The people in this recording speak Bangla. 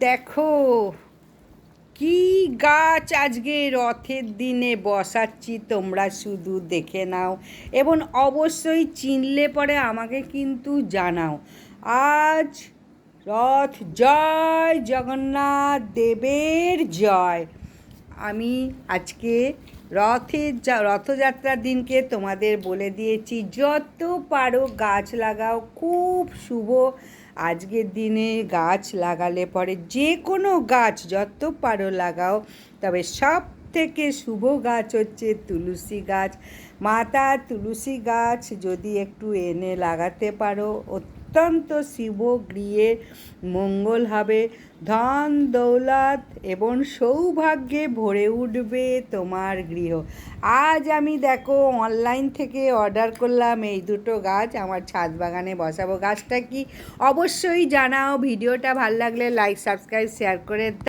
দেখো কি গাছ আজকে রথের দিনে বসাচ্ছি, তোমরা শুধু দেখে নাও এবং অবশ্যই চিনলে পরে আমাকে কিন্তু জানাও। আজ রথ জয় জগন্নাথ দেবের জয়। আমি আজকে রথযাত্রার দিনকে তোমাদের বলে দিয়েছি যত পারো গাছ লাগাও, খুব শুভ। আজকের দিনে গাছ লাগালে পরে যে কোনো গাছ যত পারো লাগাও, তবে সব থেকে শুভ গাছ হচ্ছে তুলসী গাছ। মাতা তুলসী গাছ যদি একটু এনে লাগাতে পারো, অত্যন্ত শুভ, গৃহে মঙ্গল হবে, ধন দৌলত এবং সৌভাগ্যে ভরে উঠবে তোমার গৃহ। আজ আমি দেখো অনলাইন থেকে অর্ডার করলাম এই দুটো গাছ, আমার ছাদ বাগানে বসাবো। গাছটা কি অবশ্যই জানাও। ভিডিওটা ভালো লাগলে লাইক সাবস্ক্রাইব শেয়ার করে